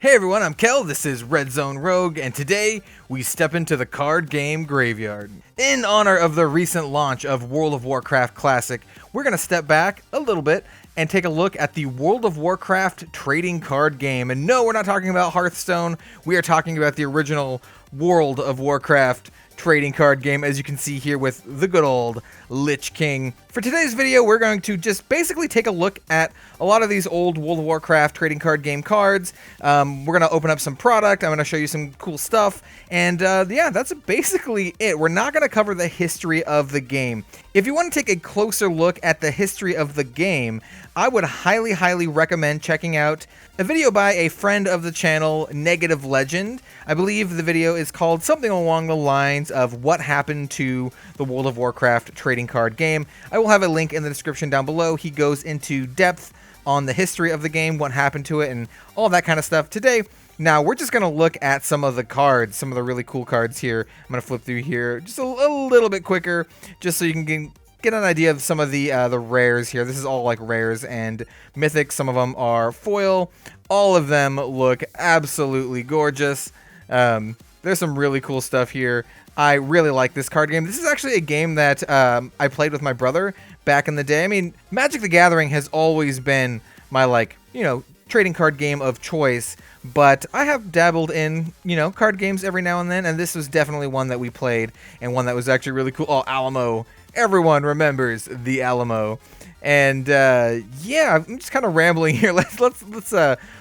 Hey everyone, I'm Kel, this is Red Zone Rogue, and today we step into the card game Graveyard. In honor of the recent launch of World of Warcraft Classic, we're going to step back a little bit and take a look at the World of Warcraft trading card game. And no, we're not talking about Hearthstone, we are talking about the original World of Warcraft trading card game, as you can see here with the good old Lich King. For today's video, we're going to just basically take a look at a lot of these old World of Warcraft trading card game cards. We're going to open up some product, I'm going to show you some cool stuff, and yeah, that's basically it. We're not going to cover the history of the game. If you want to take a closer look at the history of the game, I would highly recommend checking out a video by a friend of the channel, Negative Legend. I believe the video is called something along the lines of what happened to the World of Warcraft trading card game. I will have a link in the description down below. He goes into depth on the history of the game, what happened to it, and all that kind of stuff. Today, now we're just going to look at some of the cards, some of the really cool cards here. I'm going to flip through here just a little bit quicker, just so you can get an idea of some of the rares here. This is all like rares and mythics. Some of them are foil. All of them look absolutely gorgeous. There's some really cool stuff here. I really like this card game. This is actually a game that I played with my brother back in the day. I mean, Magic the Gathering has always been my, trading card game of choice, but I have dabbled in, card games every now and then, and this was definitely one that we played, and one that was actually really cool. Oh, Alamo. Everyone remembers the Alamo. And yeah, I'm just kind of rambling here. Let's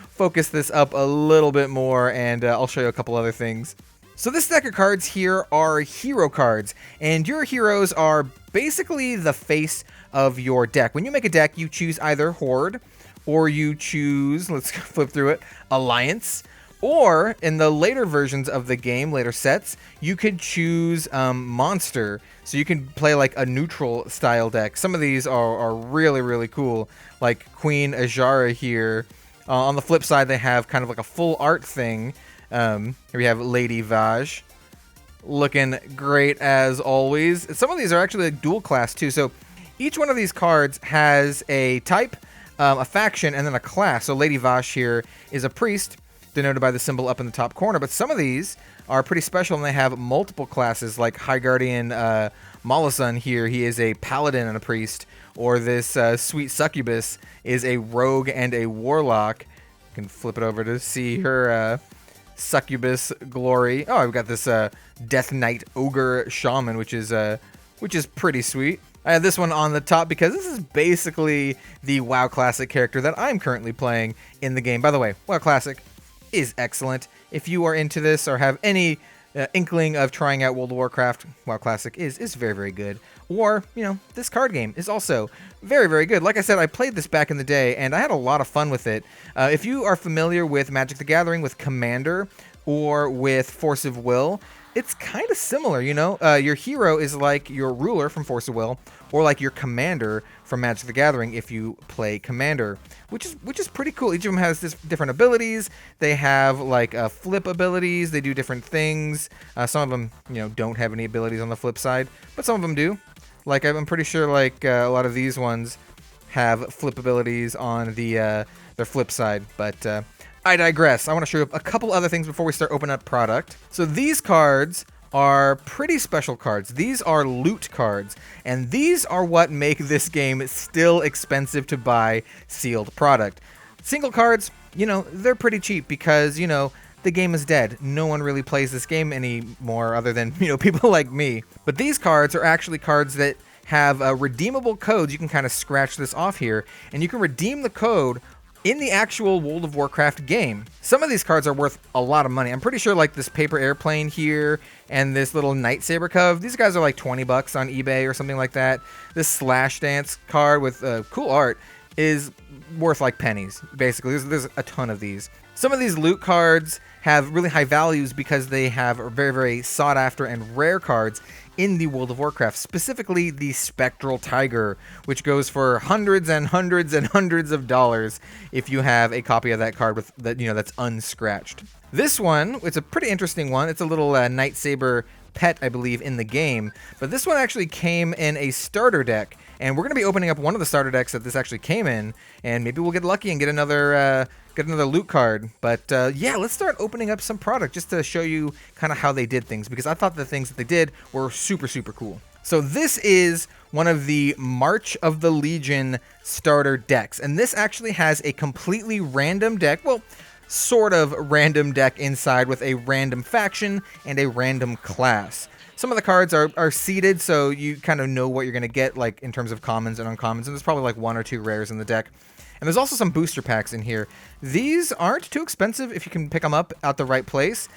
focus this up a little bit more, and I'll show you a couple other things. So this deck of cards here are hero cards, and your heroes are basically the face of your deck. When you make a deck, you choose either Horde, or you choose, let's flip through it, Alliance, or in the later versions of the game, later sets, you could choose Monster. So you can play like a neutral style deck. Some of these are really cool, like Queen Ajara here. On the flip side, they have kind of like a full art thing. Here we have Lady Vaj, looking great as always. Some of these are actually like dual class too. So each one of these cards has a type, a faction, and then a class. So Lady Vaj here is a priest, denoted by the symbol up in the top corner. But some of these are pretty special, and they have multiple classes, like High Guardian Malasun here. He is a paladin and a priest. Or this sweet succubus is a rogue and a warlock. You can flip it over to see her succubus glory. Oh, I've got this Death Knight ogre shaman, which is pretty sweet. I have this one on the top because this is basically the WoW Classic character that I'm currently playing in the game. By the way, WoW Classic is excellent. If you are into this or have any inkling of trying out World of Warcraft, WoW Classic is very good. Or, this card game is also very good. Like I said, I played this back in the day, and I had a lot of fun with it. If you are familiar with Magic the Gathering, with Commander, or with Force of Will, it's kind of similar, your hero is like your ruler from Force of Will, or like your commander from Magic the Gathering if you play Commander, which is pretty cool. Each of them has different abilities. They have like flip abilities. They do different things. Some of them, don't have any abilities on the flip side, but some of them do. Like I'm pretty sure like a lot of these ones have flip abilities on their flip side, but I digress. I want to show you a couple other things before we start opening up product. So these cards are pretty special cards. These are loot cards, and these are what make this game still expensive to buy sealed product. Single cards, they're pretty cheap because, the game is dead. No one really plays this game anymore other than, people like me. But these cards are actually cards that have redeemable codes. You can kind of scratch this off here, and you can redeem the code in the actual World of Warcraft game. Some of these cards are worth a lot of money. I'm pretty sure like this paper airplane here and this little Night Saber Cove, these guys are like 20 bucks on eBay or something like that. This Slash Dance card with cool art is worth like pennies, basically. There's a ton of these. Some of these loot cards have really high values because they have very sought after and rare cards in the World of Warcraft, specifically the Spectral Tiger, which goes for hundreds and hundreds of dollars if you have a copy of that card with that, that's unscratched. This one, it's a pretty interesting one. It's a little Night Saber pet, I believe, in the game. But this one actually came in a starter deck, and we're going to be opening up one of the starter decks that this actually came in, and maybe we'll get lucky and get another loot card. But yeah, let's start opening up some product just to show you kind of how they did things, because I thought the things that they did were super, super cool. So this is one of the March of the Legion starter decks, and this actually has a completely random deck, well, sort of random deck inside with a random faction and a random class. Some of the cards are seeded, so you kind of know what you're going to get, like in terms of commons and uncommons, and there's probably like 1 or 2 rares in the deck. And there's also some booster packs in here. These aren't too expensive if you can pick them up at the right place.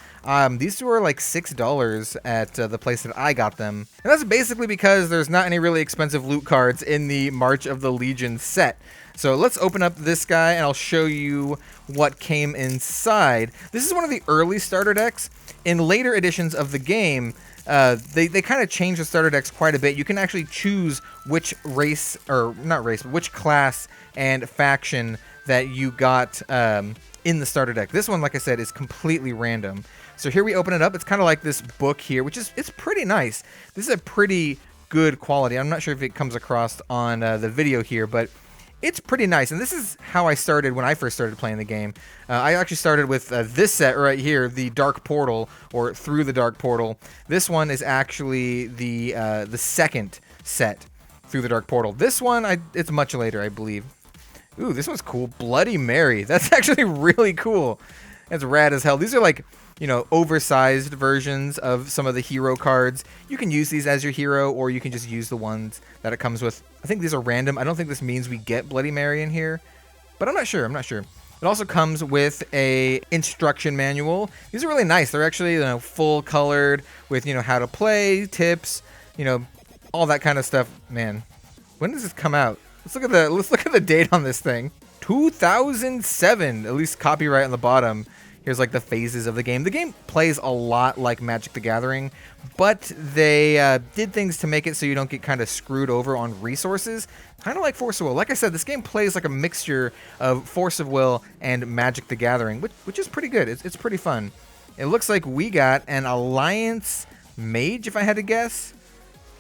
These were like $6 at the place that I got them. And that's basically because there's not any really expensive loot cards in the March of the Legion set. So let's open up this guy and I'll show you what came inside. This is one of the early starter decks. In later editions of the game, they kind of changed the starter decks quite a bit. You can actually choose which race, or not race, but which class and faction that you got in the starter deck. This one, like I said, is completely random. So here we open it up. It's kind of like this book here, which is, it's pretty nice. This is a pretty good quality. I'm not sure if it comes across on the video here, but it's pretty nice, and this is how I started when I first started playing the game. I actually started with this set right here, the Dark Portal, or Through the Dark Portal. This one is actually the second set, Through the Dark Portal. This one, it's much later, I believe. Ooh, this one's cool. Bloody Mary. That's actually really cool. That's rad as hell. These are like, you know, oversized versions of some of the hero cards. You can use these as your hero, or you can just use the ones that it comes with. I think these are random. I don't think this means we get Bloody Mary in here, but I'm not sure. It also comes with a instruction manual. These are really nice. They're actually, you know, full colored with, you know, how to play, tips, you know, all that kind of stuff. Man, when does this come out? Let's look at the date on this thing. 2007, at least copyright on the bottom. Here's like the phases of the game. The game plays a lot like Magic the Gathering, but they did things to make it so you don't get kind of screwed over on resources. Kind of like Force of Will. Like I said, this game plays like a mixture of Force of Will and Magic the Gathering, which is pretty good. It's pretty fun. It looks like we got an Alliance Mage, if I had to guess.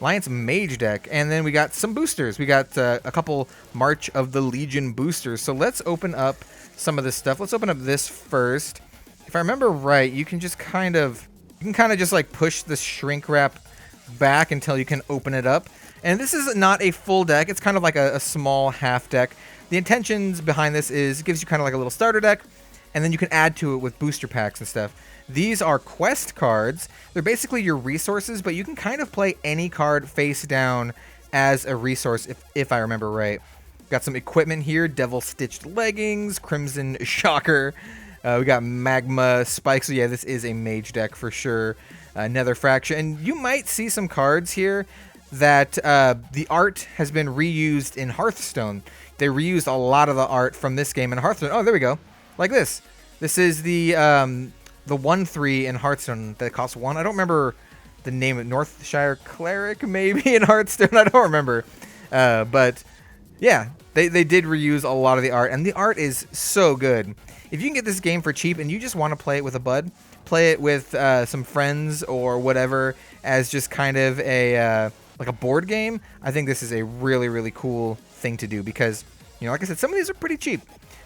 Alliance Mage deck, and then we got some boosters. We got a couple March of the Legion boosters. So let's open up some of this stuff. Let's open up this first. If I remember right, you can kind of just like push the shrink wrap back until you can open it up. And this is not a full deck. It's kind of like a small half deck. The intentions behind this is it gives you kind of like a little starter deck, and then you can add to it with booster packs and stuff. These are quest cards. They're basically your resources, but you can kind of play any card face down as a resource, if I remember right. Got some equipment here, Devil Stitched Leggings, Crimson Shocker. We got Magma Spike, so yeah, this is a mage deck for sure. Nether Fraction, and you might see some cards here that the art has been reused in Hearthstone. They reused a lot of the art from this game in Hearthstone. Oh, there we go. Like this. This is the 1/3 in Hearthstone that costs 1. I don't remember the name of Northshire Cleric, maybe, in Hearthstone. I don't remember. But yeah, they did reuse a lot of the art, and the art is so good. If you can get this game for cheap and you just want to play it with a bud, play it with some friends or whatever as just kind of a like a board game, I think this is a really, really cool thing to do because, you know, like I said, some of these are pretty cheap.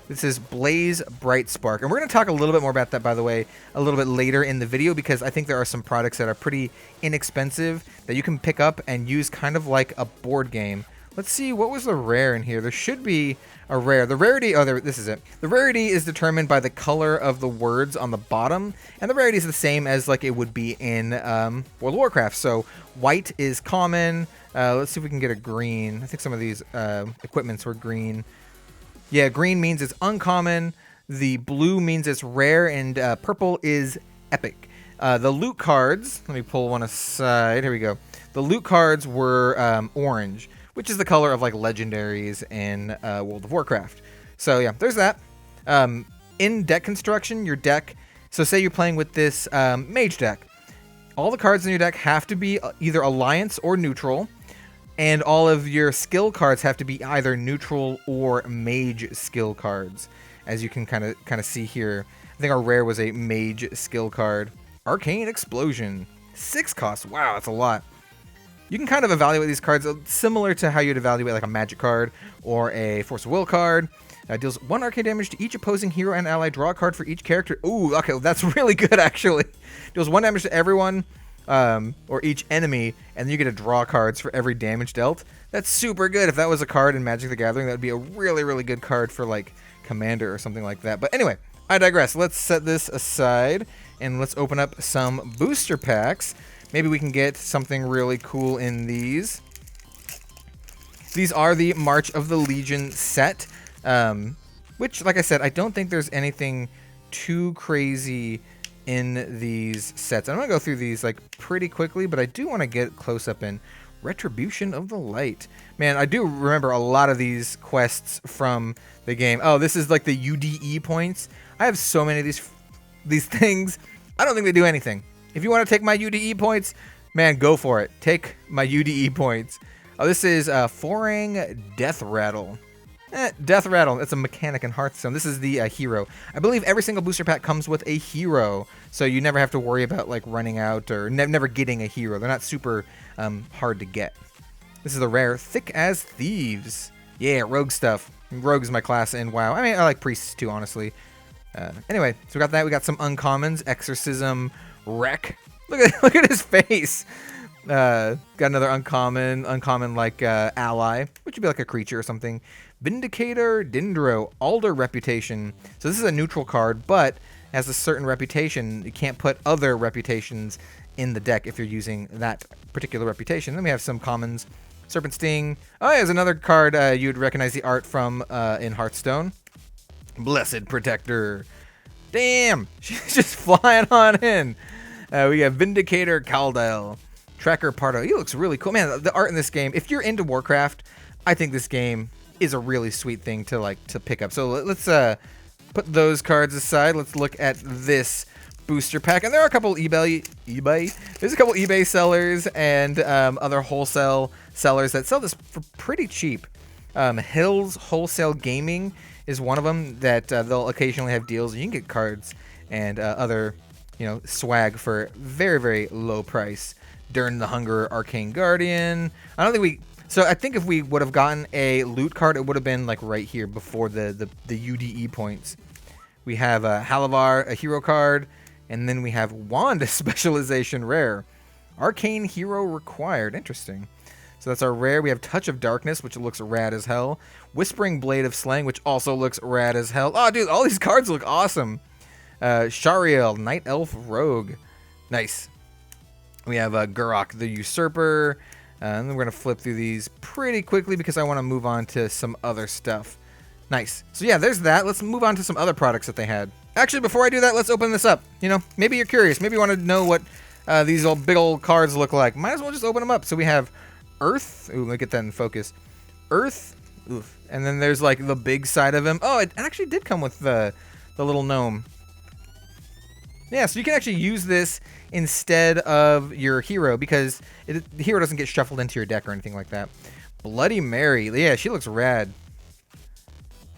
This is Blaze Bright Spark, and we're going to talk a little bit more about that, by the way, a little bit later in the video, because I think there are some products that are pretty inexpensive that you can pick up and use kind of like a board game. Let's see, what was the rare in here? There should be a rare. The rarity, oh, this is it. The rarity is determined by the color of the words on the bottom, and the rarity is the same as like it would be in World of Warcraft. So white is common. Let's see if we can get a green. I think some of these equipments were green. Yeah, green means it's uncommon. The blue means it's rare, and purple is epic. The loot cards, let me pull one aside. Here we go. The loot cards were orange, which is the color of like legendaries in World of Warcraft. So yeah, there's that. In deck construction, your deck, so say you're playing with this mage deck. All the cards in your deck have to be either alliance or neutral, and all of your skill cards have to be either neutral or mage skill cards, as you can kind of see here. I think our rare was a mage skill card. Arcane Explosion. 6 costs. Wow, that's a lot. You can kind of evaluate these cards similar to how you'd evaluate like a magic card or a Force of Will card. Deals 1 arcane damage to each opposing hero and ally. Draw a card for each character. Ooh, okay, well, that's really good actually. Deals 1 damage to everyone or each enemy, and then you get to draw cards for every damage dealt. That's super good. If that was a card in Magic the Gathering, that would be a really, really good card for like Commander or something like that. But anyway, I digress. Let's set this aside and let's open up some booster packs. Maybe we can get something really cool in these. These are the March of the Legion set, which, like I said, I don't think there's anything too crazy in these sets. I'm going to go through these like pretty quickly, but I do want to get close up in Retribution of the Light. Man, I do remember a lot of these quests from the game. Oh, this is like the UDE points. I have so many of these things. I don't think they do anything. If you want to take my UDE points, man, go for it. Take my UDE points. Oh, this is Forang Death Rattle. Death Rattle, it's a mechanic in Hearthstone. This is the hero. I believe every single booster pack comes with a hero, so you never have to worry about like running out or never getting a hero. They're not super hard to get. This is the rare Thick as Thieves. Yeah, rogue stuff. Rogue is my class in WoW. I mean, I like priests too, honestly. Anyway, so we got that. We got some uncommons. Exorcism Wreck. Look at his face. Got another uncommon like ally, which would be like a creature or something. Vindicator Dendro, Alder Reputation. So this is a neutral card, but has a certain reputation. You can't put other reputations in the deck if you're using that particular reputation. Then we have some commons. Serpent Sting. Oh, yeah, there's another card you'd recognize the art from in Hearthstone. Blessed Protector. Damn, she's just flying on in. We have Vindicator Caldel. Tracker Pardo. He looks really cool. Man, the art in this game, if you're into Warcraft, I think this game is a really sweet thing to pick up. So let's put those cards aside. Let's look at this booster pack. And there are a couple eBay. There's a couple eBay sellers and other wholesale sellers that sell this for pretty cheap. Hills Wholesale Gaming is one of them that they'll occasionally have deals. You can get cards and other, swag for very, very low price. During the Hunger Arcane Guardian. So I think if we would have gotten a loot card, it would have been like right here before the UDE points. We have Halavar, a hero card, and then we have Wand Specialization Rare. Arcane Hero Required. Interesting. So that's our rare. We have Touch of Darkness, which looks rad as hell. Whispering Blade of Slaying, which also looks rad as hell. Oh, dude, all these cards look awesome. Shariel, Night Elf Rogue. Nice. We have Gurok the Usurper, and then we're going to flip through these pretty quickly because I want to move on to some other stuff. Nice. So yeah, there's that. Let's move on to some other products that they had. Actually, before I do that, let's open this up. Maybe you're curious. Maybe you want to know what these big old cards look like. Might as well just open them up. So we have Earth. Ooh, let me get that in focus. Earth. Oof. And then there's like the big side of him. Oh, it actually did come with the little gnome. Yeah, so you can actually use this instead of your hero because the hero doesn't get shuffled into your deck or anything like that. Bloody Mary. Yeah, she looks rad.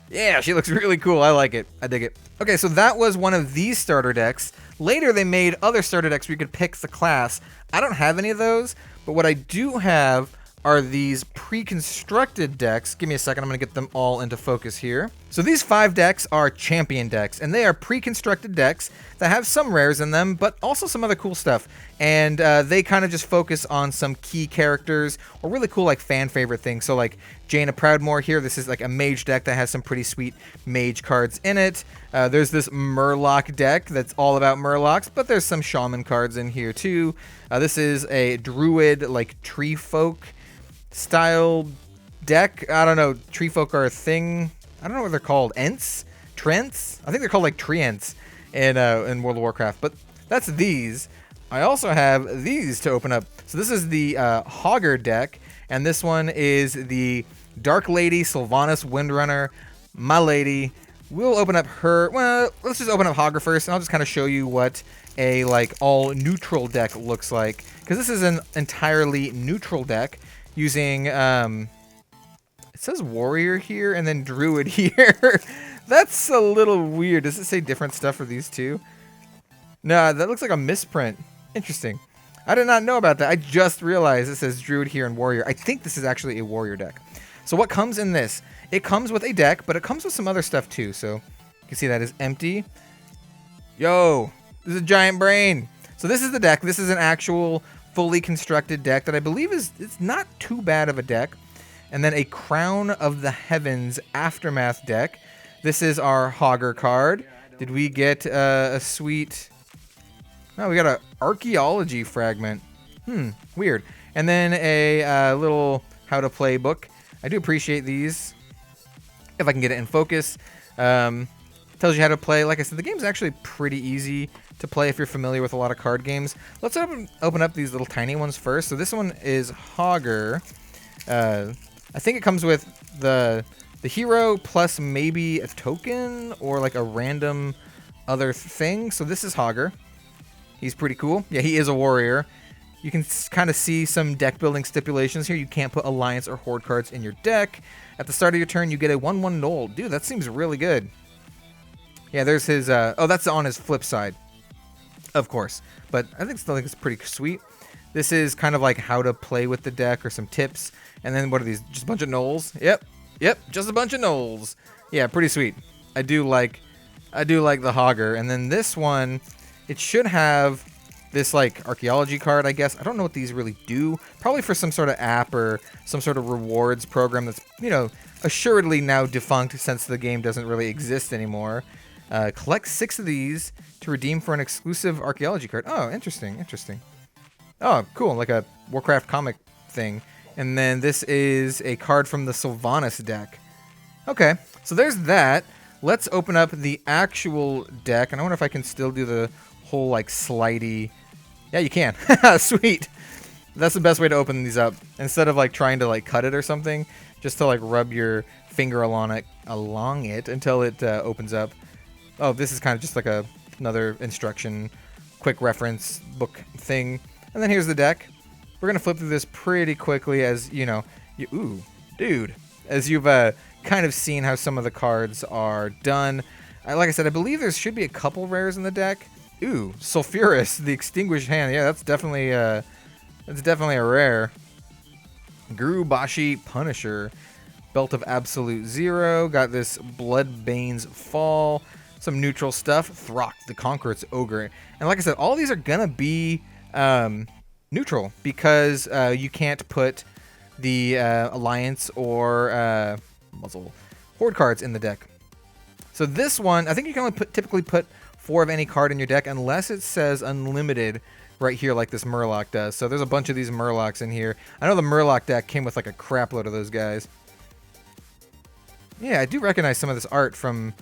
Yeah, she looks really cool. I like it. I dig it. Okay, so that was one of these starter decks. Later, they made other starter decks where you could pick the class. I don't have any of those, but what I do have are these pre-constructed decks. Give me a second, I'm going to get them all into focus here. So these 5 decks are champion decks, and they are pre-constructed decks that have some rares in them, but also some other cool stuff. And they kind of just focus on some key characters or really cool like fan favorite things. So like Jaina Proudmoore here, this is like a mage deck that has some pretty sweet mage cards in it. There's this Murloc deck that's all about Murlocs, but there's some shaman cards in here too. This is a druid like tree folk style deck. I don't know. Tree folk are a thing. I don't know what they're called. Ents? Trents? I think they're called like Treants in World of Warcraft. But that's these. I also have these to open up. So this is the Hogger deck, and this one is the Dark Lady Sylvanas Windrunner, my lady. We'll open up her. Well, let's just open up Hogger first, and I'll just kind of show you what a like all neutral deck looks like, because this is an entirely neutral deck using it says warrior here and then druid here. That's a little weird. Does it say different stuff for these two? No, that looks like a misprint. Interesting. I did not know about that. I just realized it says Druid here and Warrior. I think this is actually a Warrior deck. So what comes in this? It comes with a deck, but it comes with some other stuff too. So you can see that is empty. Yo, this is a giant brain. So this is the deck. This is an actual fully constructed deck that I believe it's not too bad of a deck. And then a Crown of the Heavens Aftermath deck. This is our Hogger card. Did we get a sweet... No, we got an archaeology fragment. Weird. And then a little how to play book. I do appreciate these. If I can get it in focus. Tells you how to play. Like I said, the game's actually pretty easy to play if you're familiar with a lot of card games. Let's open up these little tiny ones first. So this one is Hogger. I think it comes with the hero plus maybe a token or like a random other thing. So this is Hogger. He's pretty cool. Yeah, he is a warrior. You can kind of see some deck building stipulations here. You can't put Alliance or Horde cards in your deck. At the start of your turn, you get a 1/1 Knoll. Dude, that seems really good. Yeah, there's his... oh, that's on his flip side. Of course. But I still think it's pretty sweet. This is kind of like how to play with the deck or some tips. And then what are these? Just a bunch of Knolls? Yep, just a bunch of Knolls. Yeah, pretty sweet. I do like the Hogger. And then this one... It should have this, like, archaeology card, I guess. I don't know what these really do. Probably for some sort of app or some sort of rewards program that's, you know, assuredly now defunct since the game doesn't really exist anymore. Collect 6 of these to redeem for an exclusive archaeology card. Oh, interesting. Oh, cool. Like a Warcraft comic thing. And then this is a card from the Sylvanas deck. Okay, so there's that. Let's open up the actual deck. And I wonder if I can still do the whole like slidey. Yeah, you can. Sweet. That's the best way to open these up. Instead of like trying to like cut it or something, just to like rub your finger along it until it opens up. Oh, this is kind of just like another instruction, quick reference book thing. And then here's the deck. We're gonna flip through this pretty quickly, as you know. Ooh, dude. As you've kind of seen how some of the cards are done. Like I said, I believe there should be a couple rares in the deck. Ooh, Sulfurous, the Extinguished Hand. Yeah, that's definitely a rare. Gurubashi Punisher, Belt of Absolute Zero. Got this Bloodbane's Fall. Some neutral stuff. Throck, the Conqueror's Ogre. And like I said, all these are gonna be neutral because you can't put the Alliance or Muzzle Horde cards in the deck. So this one, I think you can only typically put 4 of any card in your deck unless it says unlimited right here like this Murloc does. So there's a bunch of these Murlocs in here. I know the Murloc deck came with like a crap load of those guys. Yeah, I do recognize some of this art from...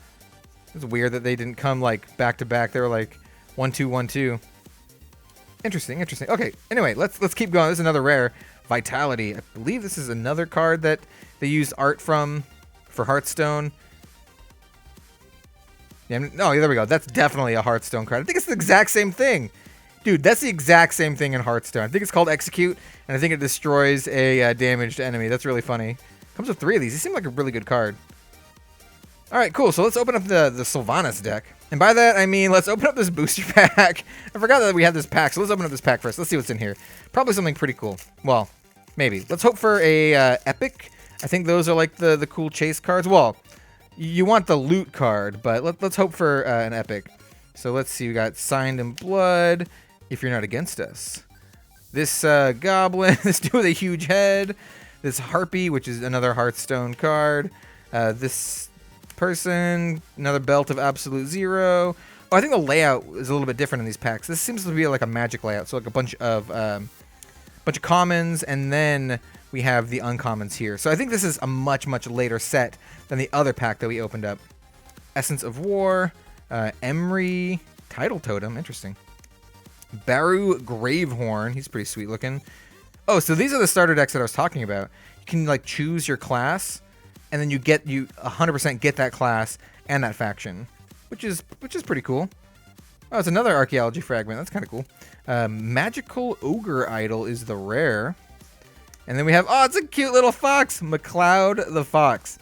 It's weird that they didn't come like back to back. They were like 1-2, 1-2. Interesting. Okay, anyway, let's keep going. This is another rare. Vitality. I believe this is another card that they used art from for Hearthstone. Yeah, no, there we go. That's definitely a Hearthstone card. I think it's the exact same thing. Dude, that's the exact same thing in Hearthstone. I think it's called Execute, and I think it destroys a damaged enemy. That's really funny. Comes with 3 of these. These seem like a really good card. All right, cool. So let's open up the Sylvanas deck. And by that, I mean let's open up this booster pack. I forgot that we had this pack, so let's open up this pack first. Let's see what's in here. Probably something pretty cool. Well, maybe. Let's hope for a Epic. I think those are like the cool chase cards. Well, you want the loot card, but let's hope for an Epic. So let's see. We got Signed in Blood, If You're Not Against Us. This Goblin, this dude with a huge head. This Harpy, which is another Hearthstone card. This person, another Belt of Absolute Zero. Oh, I think the layout is a little bit different in these packs. This seems to be like a Magic layout, so like a bunch of commons, and then we have the uncommons here. So I think this is a much later set than the other pack that we opened up. Essence of War, Emry, Tidal Totem, interesting. Baru Gravehorn, he's pretty sweet looking. Oh, so these are the starter decks that I was talking about. You can like choose your class, and then you 100% get that class and that faction, which is pretty cool. Oh, it's another archaeology fragment. That's kind of cool. Magical Ogre Idol is the rare. And then we have, oh, it's a cute little fox, McLeod the Fox.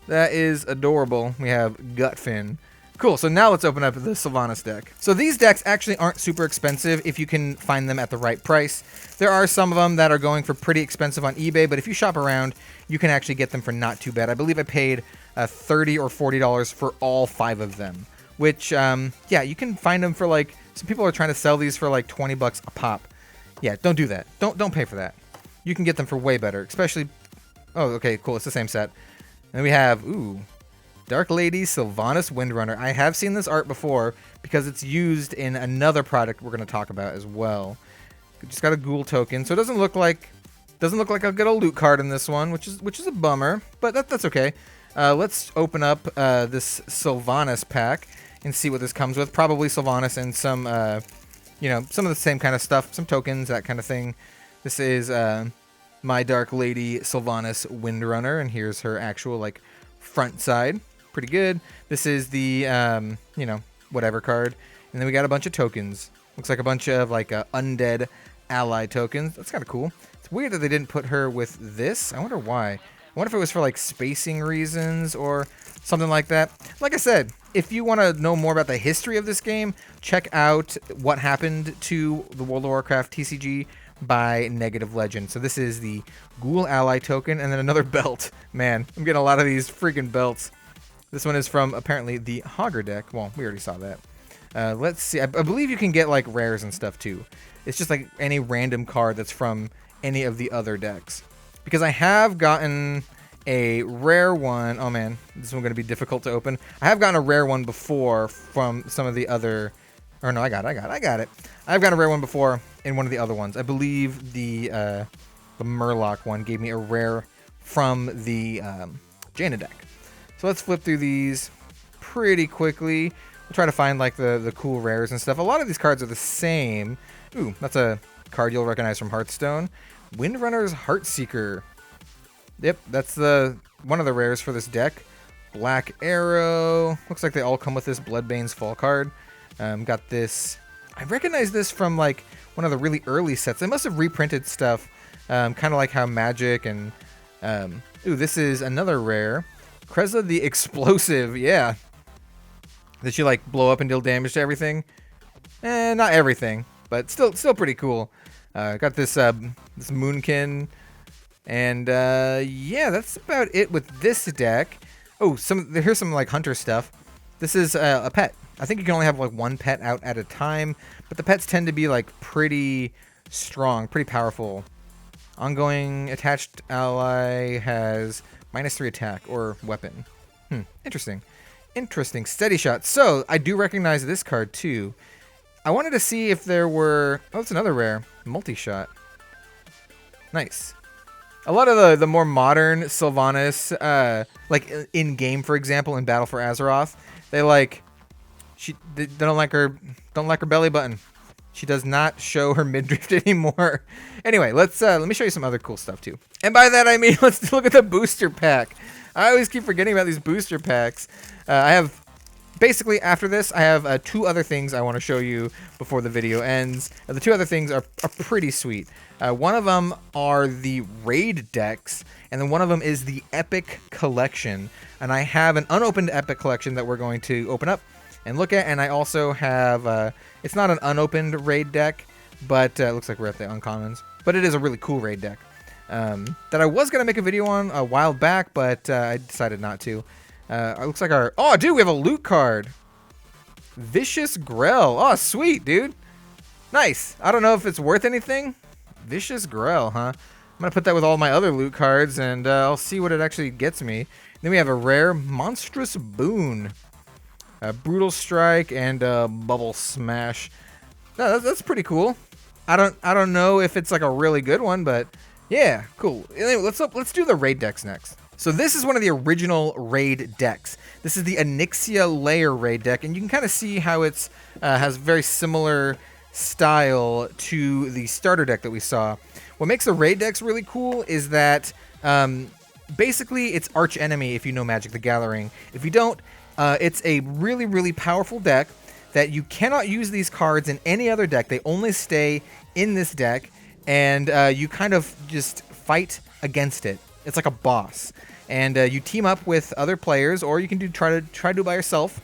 That is adorable. We have Gutfin, Cool, so now let's open up the Sylvanas deck. So these decks actually aren't super expensive if you can find them at the right price. There are some of them that are going for pretty expensive on eBay, but if you shop around, you can actually get them for not too bad. I believe I paid $30 or $40 for all 5 of them, which, yeah, you can find them for like, some people are trying to sell these for like 20 bucks a pop. Yeah, don't do that. Don't pay for that. You can get them for way better, especially, oh, okay, cool, it's the same set. And we have, ooh, Dark Lady Sylvanas Windrunner. I have seen this art before because it's used in another product we're going to talk about as well. Just got a ghoul token, so it doesn't look like I'll get a loot card in this one, which is a bummer, but that's okay. Let's open up this Sylvanas pack and see what this comes with. Probably Sylvanas and some, you know, some of the same kind of stuff, some tokens, that kind of thing. This is my Dark Lady Sylvanas Windrunner, and here's her actual like front side. Pretty good. This is the, you know, whatever card. And then we got a bunch of tokens. Looks like a bunch of, like, undead ally tokens. That's kind of cool. It's weird that they didn't put her with this. I wonder why. I wonder if it was for, like, spacing reasons or something like that. Like I said, if you want to know more about the history of this game, check out what happened to the World of Warcraft TCG by Negative Legend. So this is the Ghoul Ally token and then another belt. Man, I'm getting a lot of these freaking belts. This one is from, apparently, the Hogger deck. Well, we already saw that. Let's see. I believe you can get, like, rares and stuff, too. It's just, like, any random card that's from any of the other decks. Because I have gotten a rare one. Oh, man. This one's going to be difficult to open. I have gotten a rare one before from some of the other... Or, no, I got it. I've gotten a rare one before in one of the other ones. I believe the Murloc one gave me a rare from the Jaina deck. So let's flip through these pretty quickly. We'll try to find like the cool rares and stuff. A lot of these cards are the same. Ooh, that's a card you'll recognize from Hearthstone. Windrunner's Heartseeker. Yep, that's one of the rares for this deck. Black Arrow. Looks like they all come with this Bloodbane's Fall card. Got this. I recognize this from like one of the really early sets. They must have reprinted stuff, kind of like how Magic and... ooh, this is another rare. Kreza the Explosive, yeah. Did she like blow up and deal damage to everything? Not everything, but still pretty cool. Got this this Moonkin, and yeah, that's about it with this deck. Oh, here's some like hunter stuff. This is a pet. I think you can only have like one pet out at a time, but the pets tend to be like pretty strong, pretty powerful. Ongoing attached ally has -3 attack or weapon. Interesting. Interesting. Steady shot. So, I do recognize this card, too. I wanted to see if there were... Oh, it's another rare. Multi-shot. Nice. A lot of the more modern Sylvanas, like in-game, for example, in Battle for Azeroth, they like... They don't like her belly button. She does not show her midriff anymore. Anyway, let me show you some other cool stuff too. And by that I mean let's look at the booster pack. I always keep forgetting about these booster packs. I have basically after this I have 2 other things I want to show you before the video ends. The 2 other things are pretty sweet. One of them are the raid decks, and then one of them is the epic collection. And I have an unopened epic collection that we're going to open up and look at, and I also have, it's not an unopened raid deck, but it looks like we're at the uncommons, but it is a really cool raid deck that I was going to make a video on a while back, but I decided not to. It looks like oh, dude, we have a loot card. Vicious Grell. Oh, sweet, dude. Nice. I don't know if it's worth anything. Vicious Grell, huh? I'm going to put that with all my other loot cards, and I'll see what it actually gets me. Then we have a rare Monstrous Boon. Brutal Strike and Bubble Smash. No, that's pretty cool. I don't know if it's like a really good one, but yeah, cool. Anyway, let's do the raid decks next. So this is one of the original raid decks. This is the Onyxia Layer raid deck, and you can kind of see how it's has very similar style to the starter deck that we saw. What makes the raid decks really cool is that basically it's arch enemy if you know Magic the Gathering. If you don't, it's a really, really powerful deck that you cannot use these cards in any other deck. They only stay in this deck, and you kind of just fight against it. It's like a boss. And you team up with other players, or you can try to do it by yourself.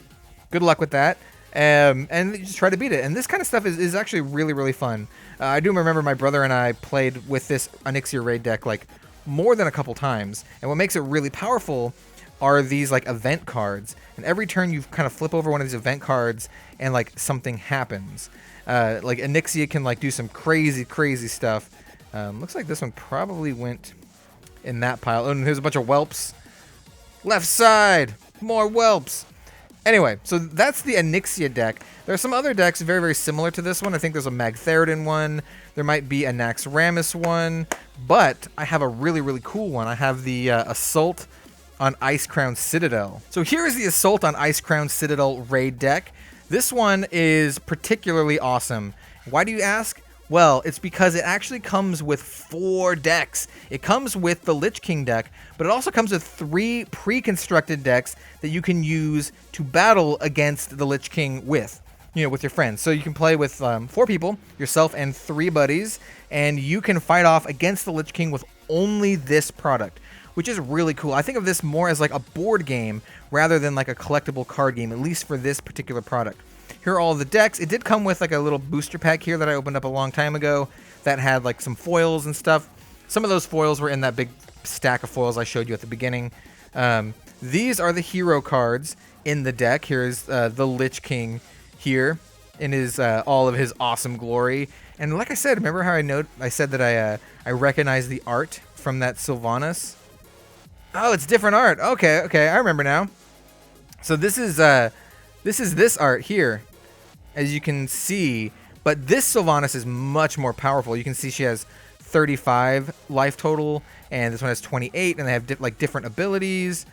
good luck with that. And you just try to beat it. And this kind of stuff is actually really, really fun. I do remember my brother and I played with this Onyxia raid deck like more than a couple times. And what makes it really powerful are these like event cards. And every turn you kind of flip over one of these event cards and like something happens. Like Onyxia can like do some crazy, crazy stuff. Looks like this one probably went in that pile. Oh, and here's a bunch of whelps. Left side, more whelps. Anyway, so that's the Onyxia deck. There are some other decks very, very similar to this one. I think there's a Magtheridon one. There might be a Naxxramas one. But I have a really, really cool one. I have the Assault on Icecrown Citadel. So here is the Assault on Icecrown Citadel raid deck. This one is particularly awesome. Why do you ask? Well, it's because it actually comes with 4 decks. It comes with the Lich King deck, but it also comes with 3 pre-constructed decks that you can use to battle against the Lich King with, with your friends. So you can play with 4 people, yourself and 3 buddies, and you can fight off against the Lich King with only this product, which is really cool. I think of this more as like a board game rather than like a collectible card game, at least for this particular product. Here are all the decks. It did come with like a little booster pack here that I opened up a long time ago that had like some foils and stuff. Some of those foils were in that big stack of foils I showed you at the beginning. These are the hero cards in the deck. Here's the Lich King here in his all of his awesome glory. And like I said, remember how I said that I recognize the art from that Sylvanas? Oh, it's different art. Okay, I remember now. So this is this art here, as you can see. But this Sylvanas is much more powerful. You can see she has 35 life total, and this one has 28, and they have different abilities.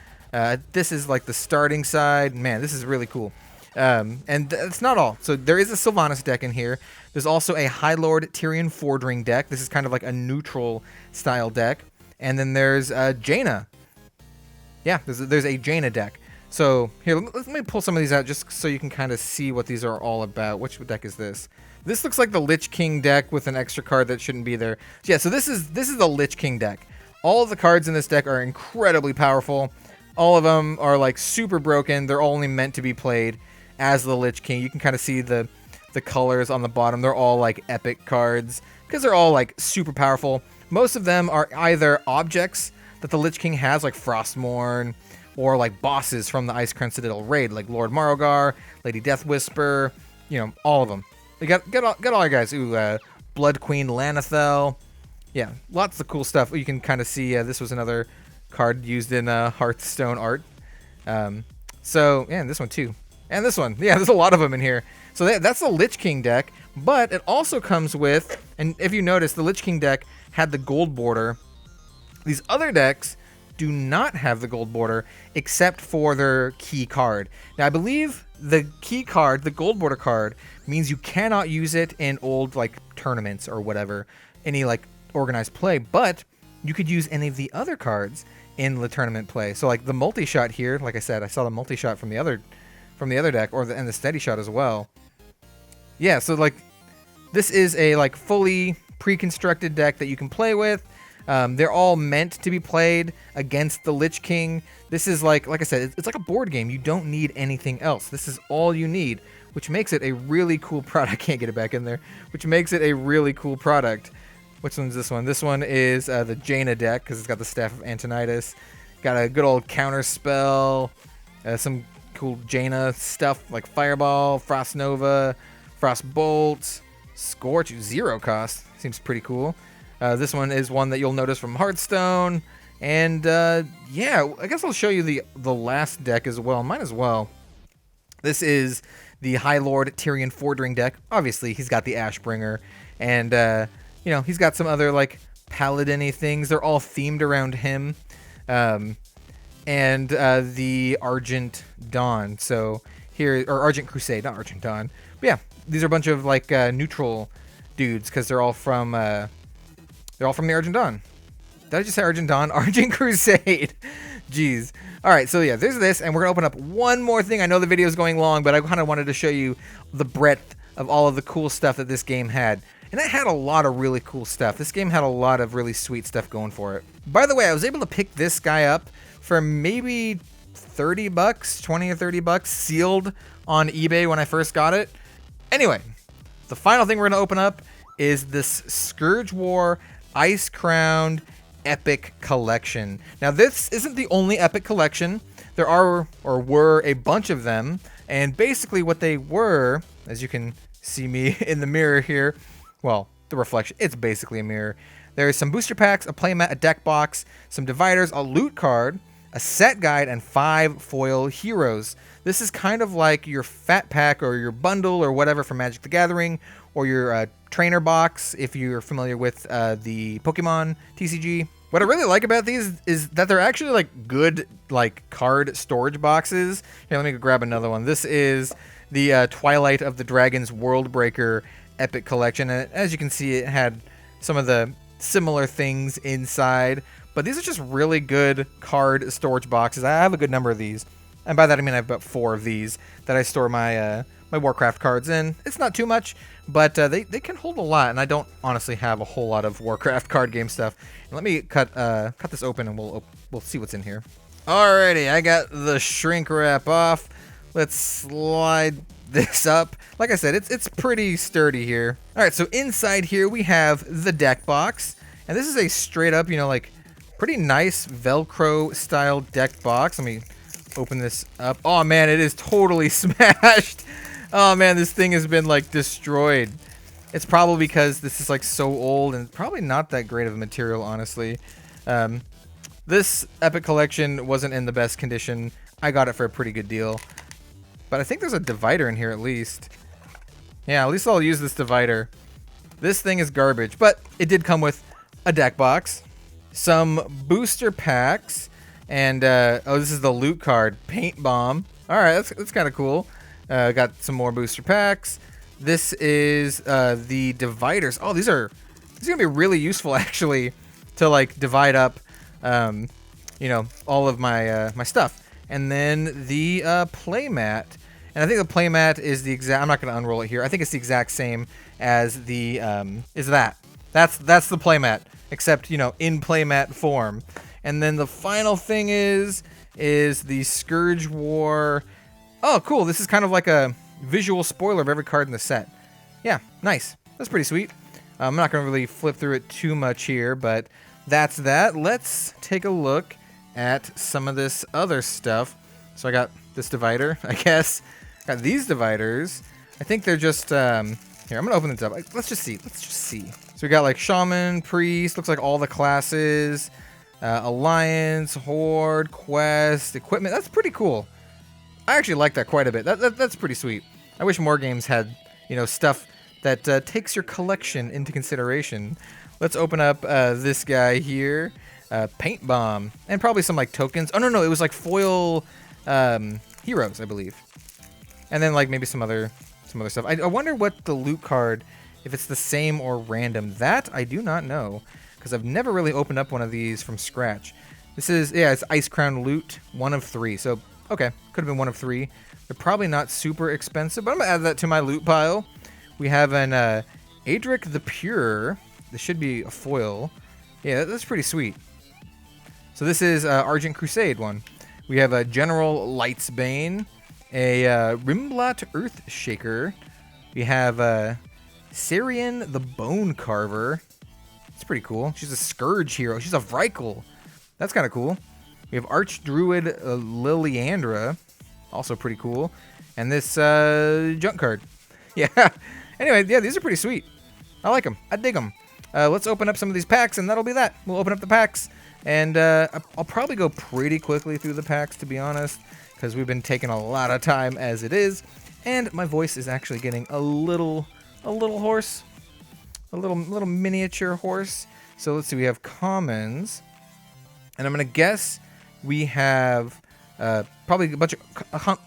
This is like the starting side. Man, this is really cool. And that's not all. So there is a Sylvanas deck in here. There's also a High Lord Tyrion Fordring deck. This is kind of like a neutral style deck. And then there's Jaina. Yeah, there's a Jaina deck. So here, let me pull some of these out just so you can kind of see what these are all about. Which deck is this? This looks like the Lich King deck with an extra card that shouldn't be there. So yeah, so this is the Lich King deck. All of the cards in this deck are incredibly powerful. All of them are like super broken. They're only meant to be played as the Lich King. You can kind of see the colors on the bottom. They're all like epic cards because they're all like super powerful. Most of them are either objects that the Lich King has, like Frostmourne, or like bosses from the Icecrown Citadel raid, like Lord Marogar, Lady Deathwhisper, all of them. You got all your guys. Ooh, Blood Queen Lanathel. Yeah, lots of cool stuff. You can kind of see this was another card used in Hearthstone art. So, yeah, and this one too. And this one. Yeah, there's a lot of them in here. So that's the Lich King deck, but it also comes with, and if you notice, the Lich King deck had the gold border. These other decks do not have the gold border except for their key card. Now, I believe the key card, the gold border card, means you cannot use it in old like tournaments or whatever, any like organized play, but you could use any of the other cards in the tournament play. So like the multi-shot here, like I said, I saw the multi-shot from the other deck, and the steady shot as well. Yeah, so like this is a like fully pre-constructed deck that you can play with. They're all meant to be played against the Lich King. This is like I said, it's like a board game. You don't need anything else. This is all you need, which makes it a really cool product. I can't get it back in there, which makes it a really cool product. Which one's this one? This one is the Jaina deck because it's got the Staff of Antonidas. Got a good old counter spell, some cool Jaina stuff like Fireball, Frost Nova, Frost Bolt, Scorch, 0 cost. Seems pretty cool. This one is one that you'll notice from Hearthstone. And yeah, I guess I'll show you the last deck as well. Might as well. This is the High Lord Tyrion Fordring deck. Obviously, he's got the Ashbringer. And, he's got some other, like, paladin-y things. They're all themed around him. And the Argent Dawn. So here, or Argent Crusade, not Argent Dawn. But yeah, these are a bunch of, like, neutral dudes because they're all from the Argent Dawn. Did I just say Argent Dawn? Argent Crusade. Jeez. All right, so yeah, there's this, and we're going to open up one more thing. I know the video is going long, but I kind of wanted to show you the breadth of all of the cool stuff that this game had. And it had a lot of really cool stuff. This game had a lot of really sweet stuff going for it. By the way, I was able to pick this guy up for maybe 30 bucks, 20 or 30 bucks sealed on eBay when I first got it. Anyway, the final thing we're going to open up is this Scourge War Icecrown Epic Collection. Now, this isn't the only Epic Collection. There are, or were, a bunch of them. And basically what they were, as you can see me in the mirror here, well, the reflection, it's basically a mirror. There's some booster packs, a playmat, a deck box, some dividers, a loot card, a set guide, and 5 foil heroes. This is kind of like your fat pack or your bundle or whatever for Magic the Gathering, or your trainer box if you're familiar with the Pokemon TCG. What I really like about these is that they're actually like good like card storage boxes. Here, let me go grab another one. This is the Twilight of the Dragons Worldbreaker Epic Collection, and as you can see, it had some of the similar things inside, but these are just really good card storage boxes. I have a good number of these, and by that I mean I have about 4 of these that I store my my Warcraft cards in. It's not too much, but they can hold a lot, and I don't honestly have a whole lot of Warcraft card game stuff. And let me cut this open, and we'll see what's in here. Alrighty, I got the shrink wrap off. Let's slide this up. Like I said, it's pretty sturdy here. All right, so inside here we have the deck box, and this is a straight up, you know, like pretty nice Velcro style deck box. Let me open this up. Oh man, it is totally smashed. Oh man, this thing has been like destroyed. It's probably because this is like so old and probably not that great of a material, honestly. This Epic Collection wasn't in the best condition. I got it for a pretty good deal. But I think there's a divider in here at least. Yeah, at least I'll use this divider. This thing is garbage, but it did come with a deck box, some booster packs, and oh, this is the loot card, Paint Bomb. All right, that's kind of cool. Got some more booster packs. This is the dividers. Oh, these are gonna be really useful actually to like divide up, you know, all of my my stuff. And then the playmat. And I think the playmat is the exact, I'm not going to unroll it here. I think it's the exact same as the, That's the playmat, except, you know, in playmat form. And then the final thing is the Scourge War. Oh, cool. This is kind of like a visual spoiler of every card in the set. Yeah, nice. That's pretty sweet. I'm not going to really flip through it too much here, but that's that. Let's take a look at some of this other stuff. So I got this divider, I guess. Got these dividers. I think they're just, here, I'm going to open this up. Let's just see. So we got like Shaman, Priest, looks like all the classes, Alliance, Horde, Quest, Equipment. That's pretty cool. I actually like that quite a bit. That's pretty sweet. I wish more games had, you know, stuff that takes your collection into consideration. Let's open up this guy here. Paint Bomb. And probably some like tokens. Oh, no, it was like foil heroes, I believe. And then like maybe some other stuff. I wonder what the loot card, if it's the same or random. That I do not know, because I've never really opened up one of these from scratch. This is, yeah, it's Icecrown loot, 1 of 3. So, okay, could have been 1 of 3. They're probably not super expensive, but I'm going to add that to my loot pile. We have an Adric the Pure. This should be a foil. Yeah, that's pretty sweet. So this is Argent Crusade one. We have a General Lightsbane, a Rimblat Earthshaker. We have Sarian the Bone Carver. It's pretty cool. She's a Scourge hero. She's a Vrykul. That's kind of cool. We have Archdruid Liliandra. Also pretty cool. And this junk card. Yeah. Anyway, yeah, these are pretty sweet. I like them. I dig them. Let's open up some of these packs, and that'll be that. We'll open up the packs. And I'll probably go pretty quickly through the packs, to be honest, because we've been taking a lot of time as it is. And my voice is actually getting a little hoarse. A little miniature horse. So let's see, we have commons. And I'm going to guess we have probably a bunch of,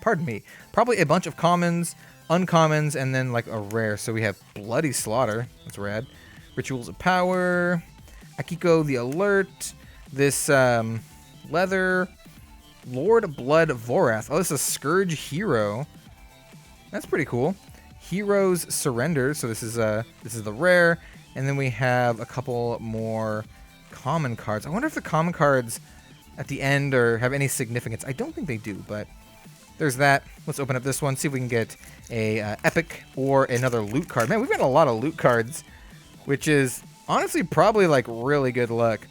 pardon me, probably a bunch of commons, uncommons, and then like a rare. So we have Bloody Slaughter. That's rad. Rituals of Power. Akiko the Alert. This leather. Lord Blood Vorath. Oh, this is a Scourge hero. That's pretty cool. Heroes Surrender. So this is the rare. And then we have a couple more common cards. I wonder if the common cards at the end or have any significance. I don't think they do, but there's that. Let's open up this one, see if we can get a epic or another loot card. Man, we've got a lot of loot cards, which is honestly probably like really good luck.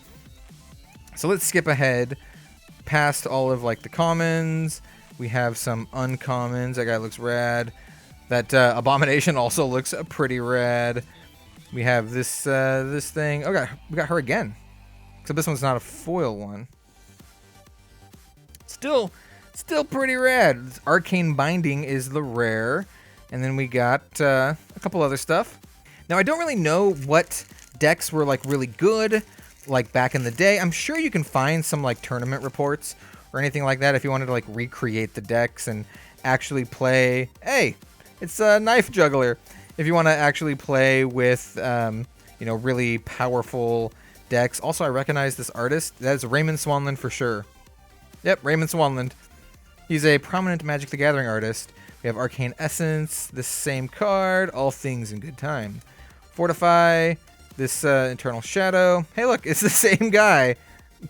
So let's skip ahead past all of like the commons. We have some uncommons. That guy looks rad. That abomination also looks pretty rad. We have this this thing. Oh, we got her again. Except this one's not a foil one. Still pretty rad. This Arcane Binding is the rare. And then we got a couple other stuff. Now, I don't really know what decks were like really good like back in the day. I'm sure you can find some like tournament reports or anything like that if you wanted to like recreate the decks and actually play. Hey, it's a Knife Juggler. If you want to actually play with, you know, really powerful decks. Also, I recognize this artist. That's Raymond Swanland for sure. Yep, Raymond Swanland. He's a prominent Magic the Gathering artist. We have Arcane Essence, this same card, All Things in Good Time. Fortify, this Eternal Shadow. Hey, look, it's the same guy,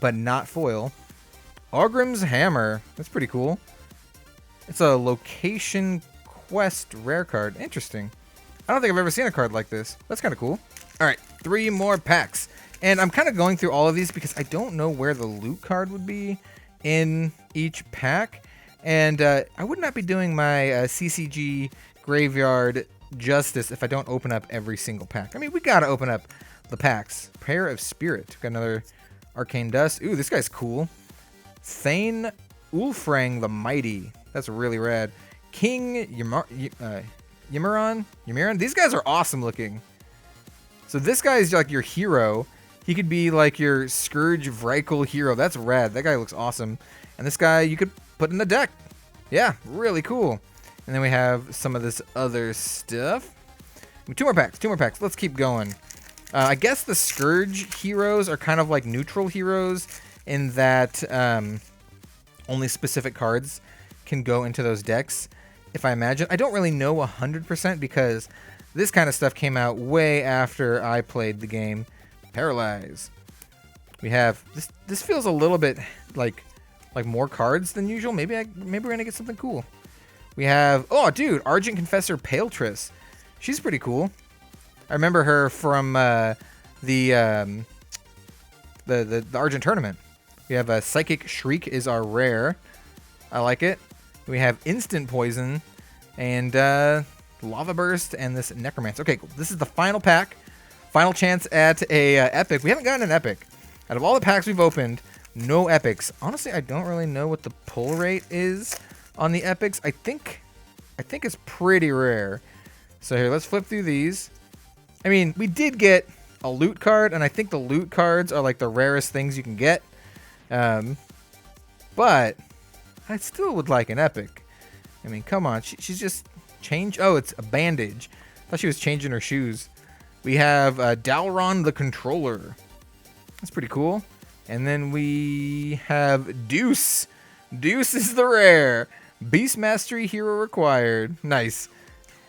but not foil. Ogrim's Hammer. That's pretty cool. It's a Location Quest rare card. Interesting. I don't think I've ever seen a card like this. That's kind of cool. All right, 3 more packs. And I'm kind of going through all of these because I don't know where the loot card would be in each pack. And I would not be doing my CCG Graveyard justice if I don't open up every single pack. I mean, we got to open up the packs. Prayer of Spirit. Got another Arcane Dust. Ooh, this guy's cool. Thane Ulfrang the Mighty. That's really rad. King Ymiron. These guys are awesome looking. So this guy is like your hero. He could be like your Scourge Vrykul hero. That's rad. That guy looks awesome. And this guy you could put in the deck. Yeah, really cool. And then we have some of this other stuff. 2 more packs. Let's keep going. I guess the Scourge heroes are kind of like neutral heroes in that only specific cards can go into those decks, if I imagine. I don't really know 100% because this kind of stuff came out way after I played the game. Paralyze. We have this feels a little bit like more cards than usual. Maybe we're gonna get something cool. We have, oh dude, Argent Confessor Paletris. She's pretty cool. I remember her from the Argent tournament. We have a Psychic Shriek is our rare. I like it. We have Instant Poison and Lava Burst and this Necromancer. Okay, cool. This is the final pack. Final chance at a epic. We haven't gotten an epic. Out of all the packs we've opened, no epics. Honestly, I don't really know what the pull rate is on the epics. I think it's pretty rare. So here, let's flip through these. I mean, we did get a loot card, and I think the loot cards are like the rarest things you can get. But I still would like an epic. I mean, come on. She's just changed. Oh, it's a bandage. I thought she was changing her shoes. We have Dalron the Controller. That's pretty cool. And then we have Deuce. Deuce is the rare. Beast Mastery hero required. Nice.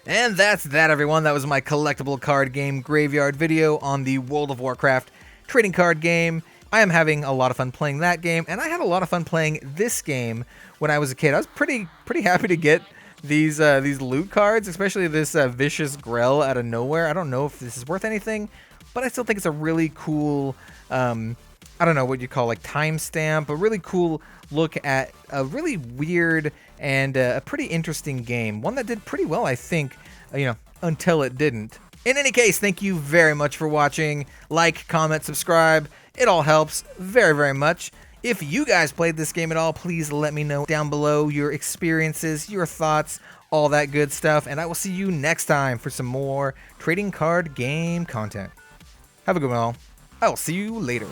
And that's that, everyone. That was my collectible card game Graveyard video on the World of Warcraft trading card game. I am having a lot of fun playing that game, and I had a lot of fun playing this game when I was a kid. I was pretty happy to get these loot cards, especially this Vicious Grell out of nowhere. I don't know if this is worth anything, but I still think it's a really cool, I don't know what you call like timestamp, a really cool look at a really weird and a pretty interesting game. One that did pretty well, I think, until it didn't. In any case, thank you very much for watching. Like, comment, subscribe. It all helps very, very much. If you guys played this game at all, please let me know down below your experiences, your thoughts, all that good stuff. And I will see you next time for some more trading card game content. Have a good one all. I will see you later.